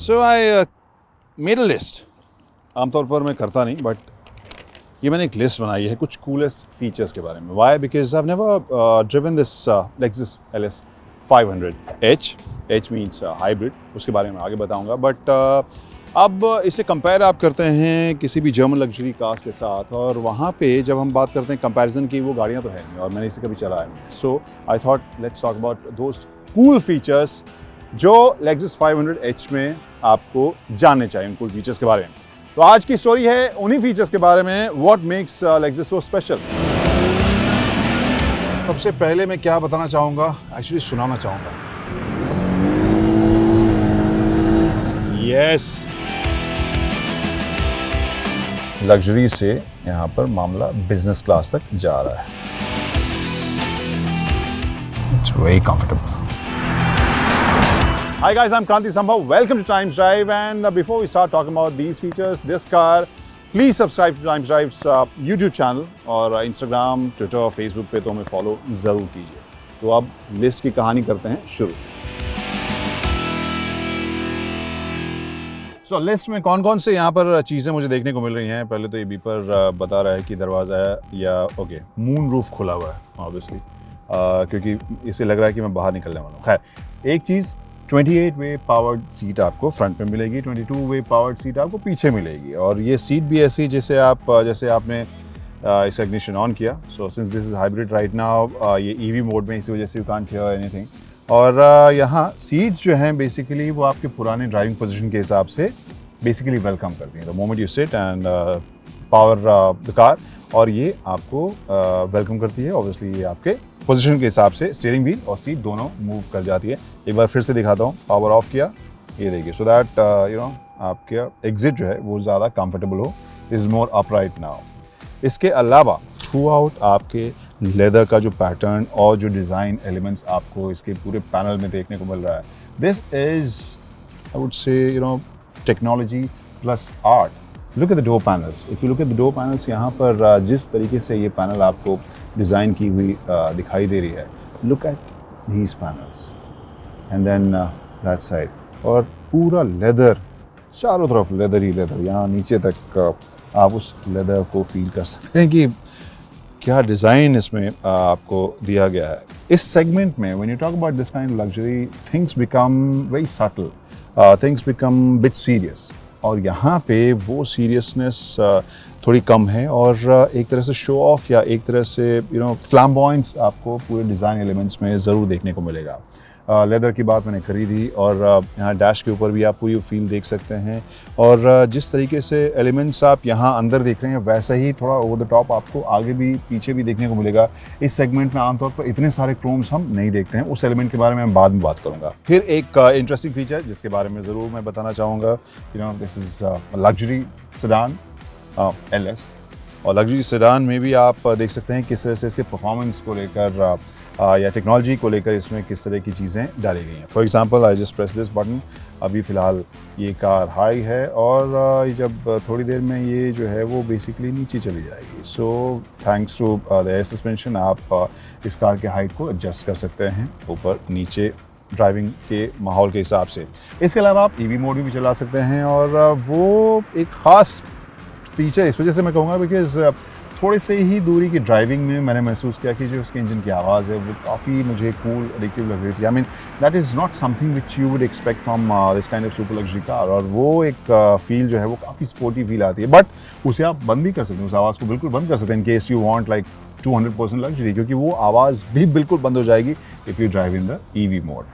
So I made a list. आमतौर पर मैं करता नहीं, बट ये मैंने एक लिस्ट बनाई है कुछ कूलेस्ट फीचर्स के बारे में. Why? Because I have never driven this Lexus LS 500H. H means hybrid. उसके बारे में आगे बताऊंगा. बट अब इसे कंपेयर आप करते हैं किसी भी जर्मन लग्जरी कार्स के साथ, और वहाँ पे जब हम बात करते हैं कंपैरिजन की, वो गाड़ियाँ तो है नहीं और मैंने इसे कभी चलाया नहीं. So I thought let's talk about those cool features जो Lexus 500H में आपको जानने चाहिए, उन कूल फीचर्स के बारे में. तो आज की स्टोरी है उन्हीं फीचर्स के बारे में. What makes Lexus so special. सबसे पहले मैं क्या बताना चाहूँगा, एक्चुअली सुनाना चाहूँगा. यस, लग्जरी से यहाँ पर मामला बिजनेस क्लास तक जा रहा है. It's very comfortable. Hi guys, I'm Kranti Sambhav. Welcome to Times Drive, and before we start talking about these features, this car, please subscribe to Times Drive's YouTube channel और Instagram, Twitter, Facebook पे तो हमें follow ज़रूर कीजिए. तो अब list की कहानी करते हैं शुरू. सो लिस्ट में कौन कौन से यहाँ पर चीज़ें मुझे देखने को मिल रही हैं. पहले तो ये बीपर बता रहा है कि दरवाज़ा है या ओके मून रूफ खुला हुआ है ऑब्वियसली, क्योंकि इससे लग रहा है कि मैं बाहर निकलने वाला हूँ. खैर, एक चीज़ 28 वे पावर्ड सीट आपको फ्रंट में मिलेगी, 22 वे पावर्ड सीट आपको पीछे मिलेगी, और ये सीट भी ऐसी जैसे आपने इस इग्निशन ऑन किया. So since this is hybrid right now, ये ईवी मोड में, इसी वजह से यू कांट हियर एनीथिंग. और यहाँ सीट्स जो हैं बेसिकली वो आपके पुराने ड्राइविंग पोजीशन के हिसाब से बेसिकली वेलकम करती हैं. The moment you sit and power the car, और ये आपको वेलकम करती है. ऑब्वियसली ये आपके पोजीशन के हिसाब से स्टीयरिंग व्हील और सीट दोनों मूव कर जाती है. एक बार फिर से दिखाता हूँ. पावर ऑफ किया, ये देखिए, सो दैट आपका एग्जिट जो है वो ज़्यादा कंफर्टेबल हो. Is more upright now. इसके अलावा थ्रू आउट आपके लेदर का जो पैटर्न और जो डिज़ाइन एलिमेंट्स आपको इसके पूरे पैनल में देखने को मिल रहा है, दिस इज़ आई वुड से technology plus art. Look at the door panels. If you look at the door panels, यहाँ पर जिस तरीके से ये पैनल आपको डिज़ाइन की हुई दिखाई दे रही है, look at these panels and then that side, और पूरा लेदर, चारों तरफ लेदर ही लेदर. यहाँ नीचे तक आप उस लेदर को फील कर सकते हैं कि क्या डिज़ाइन इसमें आपको दिया गया है. इस सेगमेंट में when you talk about this kind of luxury, things become very subtle, things become bit serious, और यहाँ पे वो सीरियसनेस थोड़ी कम है, और एक तरह से शो ऑफ या एक तरह से फ्लैम्बॉयंस आपको पूरे डिज़ाइन एलिमेंट्स में ज़रूर देखने को मिलेगा. लेदर की बात मैंने करी थी, और यहाँ डैश के ऊपर भी आप पूरी फील देख सकते हैं, और जिस तरीके से एलिमेंट्स आप यहाँ अंदर देख रहे हैं वैसा ही थोड़ा ओवर द टॉप आपको आगे भी पीछे भी देखने को मिलेगा. इस सेगमेंट में आमतौर पर इतने सारे क्रोम्स हम नहीं देखते हैं. उस एलिमेंट के बारे में मैं बाद में बात करूँगा. फिर एक इंटरेस्टिंग फीचर जिसके बारे में ज़रूर मैं बताना चाहूँगा, this is luxury sedan LS, और लग्जरी सेडान में भी आप देख सकते हैं किस तरह से इसके परफॉर्मेंस को लेकर या टेक्नोलॉजी को लेकर इसमें किस तरह की चीज़ें डाली गई हैं. For example, I just press this button. अभी फ़िलहाल ये कार हाई है, और जब थोड़ी देर में ये जो है वो बेसिकली नीचे चली जाएगी. So thanks to the air suspension आप इस कार के हाइट को एडजस्ट कर सकते हैं ऊपर नीचे ड्राइविंग के माहौल के हिसाब से. इसके अलावा आप EV मोड भी चला सकते हैं, और वो एक ख़ास फीचर इस वजह से मैं कहूँगा बिकॉज थोड़ी से ही दूरी की ड्राइविंग में मैंने महसूस किया कि जो उसके इंजन की आवाज़ है वो काफ़ी मुझे कूल एडिक्टिव लग रही थी. I mean that is not something which you would expect from this kind of super luxury car, और वो एक फील जो है वो काफ़ी स्पोर्टी फील आती है. बट उसे आप बंद भी कर सकते हैं, उस आवाज़ को बिल्कुल बंद कर सकते हैं in case you want like 200% luxury, क्योंकि वो आवाज़ भी बिल्कुल बंद हो जाएगी if you drive in the EV mode.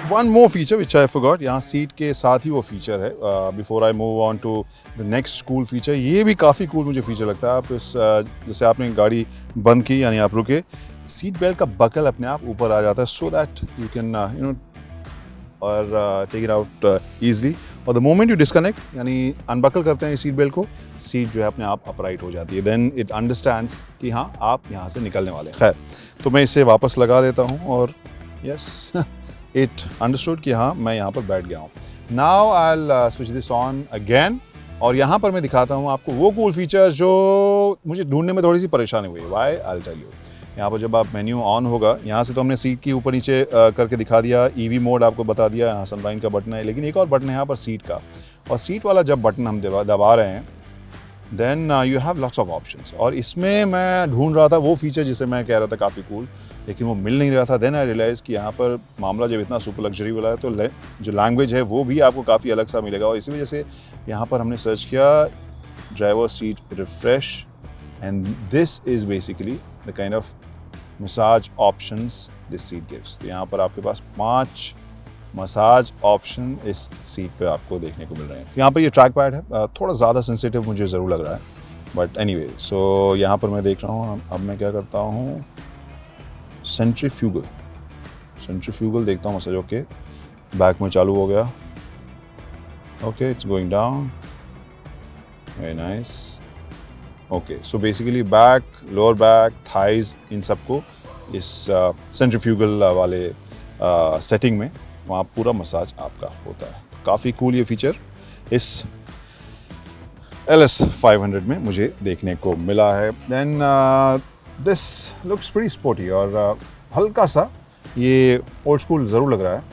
One more feature which I forgot, यहाँ सीट के साथ ही वो फीचर है. Before I move on to the next cool feature, ये भी काफ़ी कूल मुझे फीचर लगता है. आप इस जैसे आपने गाड़ी बंद की यानी आप रुके, सीट बेल्ट का बकल अपने आप ऊपर आ जाता है, सो दैट यू कैन और टेक इट आउट ईजिली. और द मोमेंट यू डिस्कनेक्ट यानी अनबकल करते हैं सीट बेल्ट को, सीट जो है अपने आप अपराइट हो जाती है. देन इट अंडरस्टैंड्स कि हाँ आप यहाँ से निकलने वाले. खैर, तो मैं इसे वापस लगा देता हूँ, और यस इट अंडरस्टूड कि हाँ मैं यहाँ पर बैठ गया हूँ. Now I will switch this on again, और यहाँ पर मैं दिखाता हूँ आपको वो कूल फीचर्स जो मुझे ढूंढने में थोड़ी सी परेशानी हुई. Why I will tell you. यहाँ पर जब आप मेन्यू ऑन होगा, यहाँ से तो हमने सीट की ऊपर नीचे करके दिखा दिया, ईवी मोड आपको बता दिया, यहाँ सनलाइन का बटन है, लेकिन एक और बटन है यहाँ पर सीट का, और सीट वाला जब बटन हम दबा रहे हैं then you have lots of options. और इसमें मैं ढूंढ रहा था वो फीचर जिसे मैं कह रहा था काफ़ी कूल, लेकिन वो मिल नहीं रहा था। देन आई रियलाइज़ कि यहाँ पर मामला जब इतना सुपर लग्जरी वाला है तो जो लैंग्वेज है वो भी आपको काफ़ी अलग सा मिलेगा, और इसी वजह से यहाँ पर हमने सर्च किया driver seat refresh, and this is basically the kind of massage options this seat gives. तो यहाँ पर आपके पास 5 मसाज ऑप्शन इस सीट पे आपको देखने को मिल रहे हैं। यहाँ पर ये ट्रैक पैड है, थोड़ा ज़्यादा सेंसिटिव मुझे ज़रूर लग रहा है, बट एनीवे सो यहाँ पर मैं देख रहा हूँ। अब मैं क्या करता हूँ, सेंट्रीफ्यूगल देखता हूँ मसाज। ओके, बैक में चालू हो गया, okay it's going down, very nice. Okay so basically back, lower back, thighs, इन सबको इस सेंट्रीफ्यूगल वाले सेटिंग में वहाँ पूरा मसाज आपका होता है। काफ़ी कूल ये फीचर इस LS 500 में मुझे देखने को मिला है। Then this looks pretty sporty, और हल्का सा ये ओल्ड स्कूल ज़रूर लग रहा है,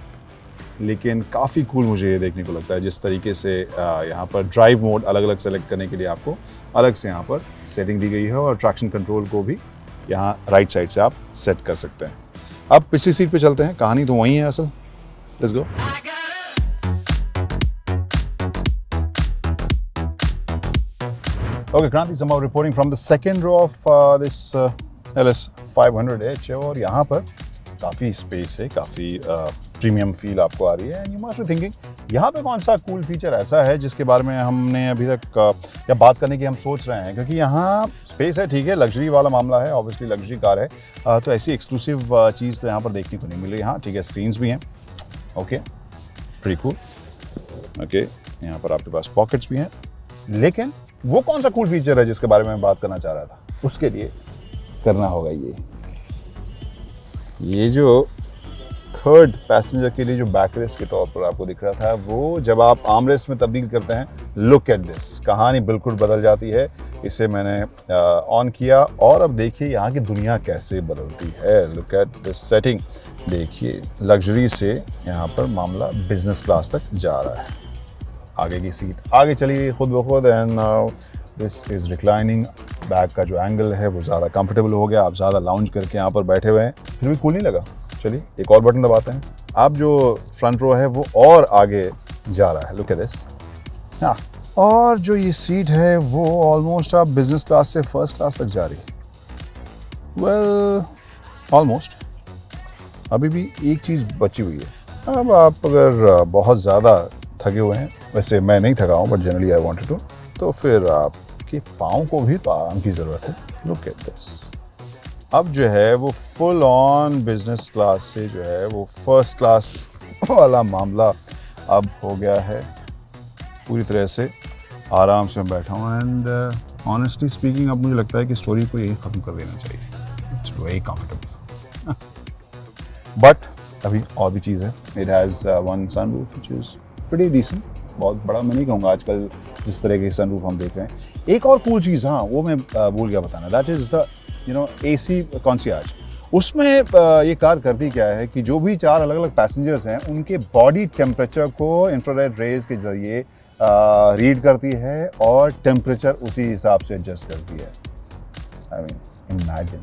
लेकिन काफ़ी कूल मुझे ये देखने को लगता है जिस तरीके से यहाँ पर ड्राइव मोड अलग अलग सेलेक्ट करने के लिए आपको अलग से यहाँ पर सेटिंग दी गई है, और ट्रैक्शन कंट्रोल को भी यहाँ राइट साइड से आप सेट कर सकते हैं। अब पिछली सीट पे चलते हैं, कहानी तो वही है असल। Let's go. Okay, Kranti Samao reporting from the second row of this LS 500H, और यहाँ पर काफ़ी स्पेस है, काफ़ी प्रीमियम फील आपको आ रही है। And you must be thinking यहाँ पे कौन सा कूल फीचर ऐसा है जिसके बारे में हमने अभी तक या बात करने की हम सोच रहे हैं, क्योंकि यहाँ स्पेस है, ठीक है, लग्जरी वाला मामला है, ऑब्वियसली लग्जरी कार है, तो ऐसी एक्सक्लूसिव चीज़ तो यहाँ पर देखने को नहीं मिल रही। हाँ ठीक है, स्क्रीन्स भी हैं, ओके प्रीटी कूल। ओके यहाँ पर आपके पास पॉकेट्स भी हैं, लेकिन वो कौन सा कूल फीचर है जिसके बारे में मैं बात करना चाह रहा था, उसके लिए करना होगा ये जो थर्ड पैसेंजर के लिए जो बैकरेस्ट के तौर पर आपको दिख रहा था, वो जब आप आर्मरेस्ट में तब्दील करते हैं, लुक एट दिस, कहानी बिल्कुल बदल जाती है। इसे मैंने ऑन किया और अब देखिए यहाँ की दुनिया कैसे बदलती है। लुक एट दिस सेटिंग, देखिए लग्जरी से यहाँ पर मामला बिजनेस क्लास तक जा रहा है। आगे की सीट आगे चली खुद ब खुद, and this is reclining. Back का जो एंगल है वो ज़्यादा कंफर्टेबल हो गया, आप ज़्यादा लाउंज करके यहाँ पर बैठे हुए हैं, फिर भी कूल नहीं लगा। चलिए एक और बटन दबाते हैं, अब जो फ्रंट रो है वो और आगे जा रहा है। Look at this. हाँ, और जो ये सीट है वो ऑलमोस्ट आप बिजनेस क्लास से फर्स्ट क्लास तक जा रही है। वेल ऑलमोस्ट, अभी भी एक चीज़ बची हुई है। अब आप अगर बहुत ज़्यादा थके हुए हैं, वैसे मैं नहीं थका हूँ but generally I wanted to, तो फिर आपके पाँव को भी तो आराम की ज़रूरत है। Look at this. अब जो है वो फुल ऑन बिजनेस क्लास से जो है वो फर्स्ट क्लास वाला मामला अब हो गया है। पूरी तरह से आराम से मैं बैठा हूँ, एंड ऑनेस्टली स्पीकिंग अब मुझे लगता है कि स्टोरी को यही ख़त्म कर देना चाहिए। इट्स वेरी कंफर्टेबल, बट अभी और भी चीज़ है। It has one sunroof which is pretty decent, बहुत बड़ा मैं नहीं कहूँगा आजकल जिस तरह के सनरूफ हम देख रहे हैं। एक और कूल चीज़, हाँ वो मैं भूल गया बताना, दैट इज़ द AC कॉन्सियाज। उसमें ये कार करती क्या है कि जो भी 4 अलग अलग पैसेंजर्स हैं उनके बॉडी टेम्परेचर को इंफ्रारेड रेज के ज़रिए रीड करती है और टेम्परेचर उसी हिसाब से एडजस्ट करती है। I mean imagine.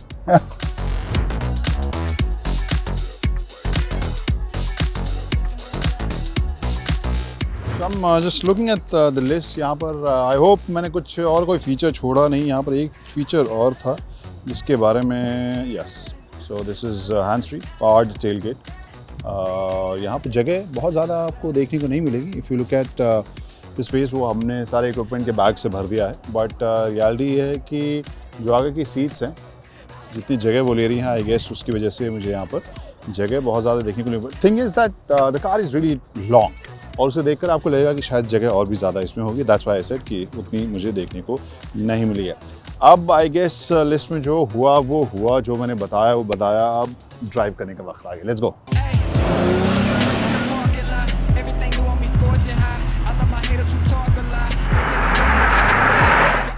I'm just looking at the list। यहाँ पर आई होप मैंने कुछ और कोई फीचर छोड़ा नहीं। यहाँ पर एक फीचर और था जिसके बारे में, yes, so this is hands free powered tailgate. यहाँ पर जगह बहुत ज़्यादा आपको देखने को नहीं मिलेगी। If you look at the space, वो हमने सारे इक्विपमेंट के बैग से भर दिया है, बट रियलिटी ये है कि जो आगे की सीट्स हैं, जितनी जगह वो ले रही हैं, आई गेस उसकी वजह से मुझे यहाँ पर जगह बहुत ज़्यादा देखने को नहीं मिली। Thing is that the car is really long, और उसे देखकर आपको लगेगा कि शायद जगह और भी ज़्यादा इसमें होगी। दैट्स व्हाई आई सेड कि उतनी मुझे देखने को नहीं मिली है। अब आई गेस लिस्ट में जो हुआ वो हुआ, जो मैंने बताया वो बताया। अब ड्राइव करने का वक्त आ गया। Let's go.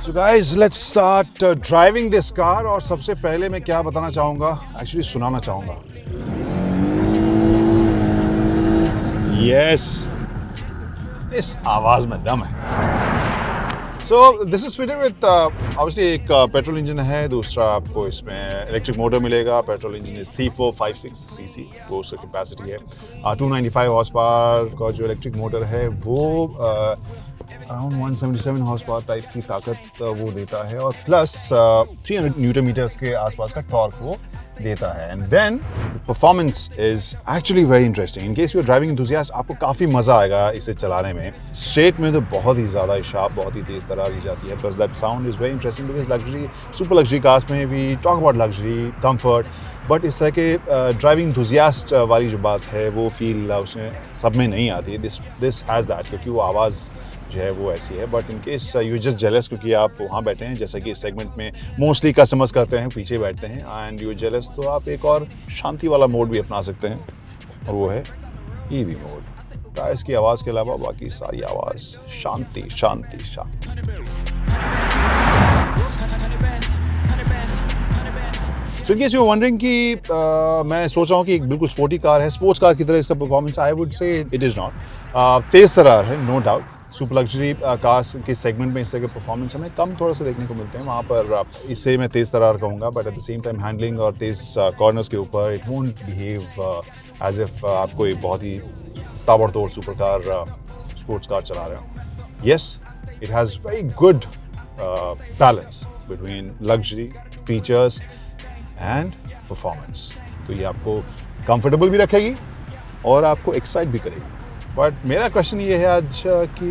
So guys, let's start driving this car. और सबसे पहले मैं क्या बताना चाहूँगा, एक्चुअली सुनाना चाहूँगा. Yes, इस आवाज़ में दम है. So this is fitted with obviously एक पेट्रोल इंजन है, दूसरा आपको इसमें इलेक्ट्रिक मोटर मिलेगा. पेट्रोल इंजन इज 3456 सीसी, वो उसकी कैपेसिटी है. 295 हॉर्स पावर का जो इलेक्ट्रिक मोटर है वो अराउंड 177 हॉर्स पावर टाइप की ताकत वो देता है, और प्लस 300 न्यूटन मीटर्स के आसपास का टॉर्क वो देता है. And then performance is actually very interesting. In case you are driving enthusiast, आपको काफ़ी मज़ा आएगा इसे चलाने में. स्ट्रेट में तो बहुत ही ज़्यादा शार्प, बहुत ही तेज़ तरार की जाती है. Plus that sound is very interesting because luxury, super luxury cars में we talk about luxury comfort, but इस तरह के ड्राइविंग एंथुसियास्ट वाली जो बात है वो फील उसमें सब में नहीं आती. दिस हैज़ दैट, क्योंकि वो आवाज़ जो है वो ऐसी है. But in case you just jealous, क्योंकि आप वहाँ बैठे हैं, जैसा कि इस सेगमेंट में मोस्टली कस्टमर्स करते हैं, पीछे बैठते हैं, एंड यू जेलस, तो आप एक और शांति वाला मोड भी अपना सकते हैं, और वो है ईवी मोड. टायर्स की आवाज़ के अलावा बाकी सारी आवाज़ शांति शांति शांति. So in case you wondering कि मैं सोच रहा हूँ कि एक बिल्कुल स्पोर्टी कार है, स्पोर्ट्स कार की तरह इसका performance, I would say it is not. तेज़ तरार है, no doubt. Super luxury cars के सेगमेंट में इस तरह के परफॉर्मेंस हमें कम थोड़ा सा देखने को मिलते हैं. वहाँ पर इसे मैं तेज़ तरार कहूँगा, but at the same time handling और तेज़ कॉर्नर्स के ऊपर it won't behave as if आपको एक बहुत ही ताबड़तोड़ सुपर कार स्पोर्ट्स कार चला रहे हो. Yes, it has very good balance between luxury, features and performance. तो ये आपको कंफर्टेबल भी रखेगी और आपको एक्साइट भी करेगी. बट मेरा क्वेश्चन ये है आज कि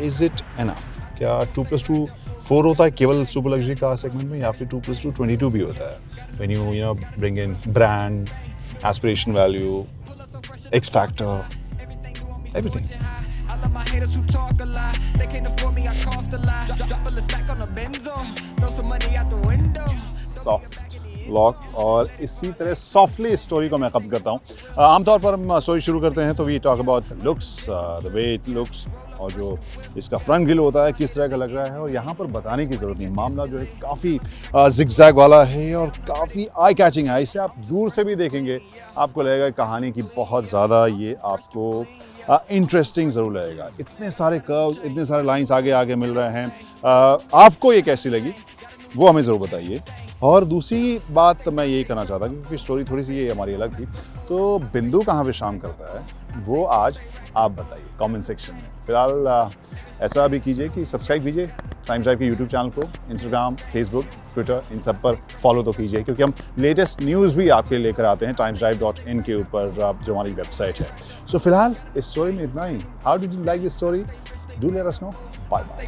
इज़ इट एनफ? क्या 2+2 4 होता है केवल सुपर लग्जरी कार सेगमेंट में, या फिर 2+2 22 भी होता है? When you know bring in brand, aspiration value, x factor, everything. Soft lock, और इसी तरह सॉफ्टली स्टोरी को मैं खत्म करता हूँ. आमतौर पर हम स्टोरी शुरू करते हैं तो we talk about looks, the way it looks, और जो इसका फ्रंट ग्रिल होता है किस तरह का लग रहा है. और यहाँ पर बताने की ज़रूरत नहीं, मामला जो है काफ़ी जिगजैग वाला है और काफ़ी आई कैचिंग है. इसे आप दूर से भी देखेंगे आपको लगेगा कहानी की बहुत ज़्यादा ये आपको इंटरेस्टिंग ज़रूर लगेगा. इतने सारे कर्व्स, इतने सारे लाइंस आगे आगे मिल रहे हैं. आपको ये कैसी लगी वो हमें ज़रूर बताइए. और दूसरी बात मैं यही कहना चाहता हूँ, क्योंकि स्टोरी थोड़ी सी ये हमारी अलग थी, तो बिंदु कहाँ पे शाम करता है वो आज आप बताइए कमेंट सेक्शन में. फिलहाल ऐसा भी कीजिए कि सब्सक्राइब कीजिए टाइम्स ड्राइव के यूट्यूब चैनल को, इंस्टाग्राम, फेसबुक, ट्विटर, इन सब पर फॉलो तो कीजिए, क्योंकि हम लेटेस्ट न्यूज़ भी आपके लेकर आते हैं timesdrive.in के ऊपर, जो हमारी वेबसाइट है. सो फिलहाल इस स्टोरी में इतना ही. How did you like this story? Do let us know. Bye bye.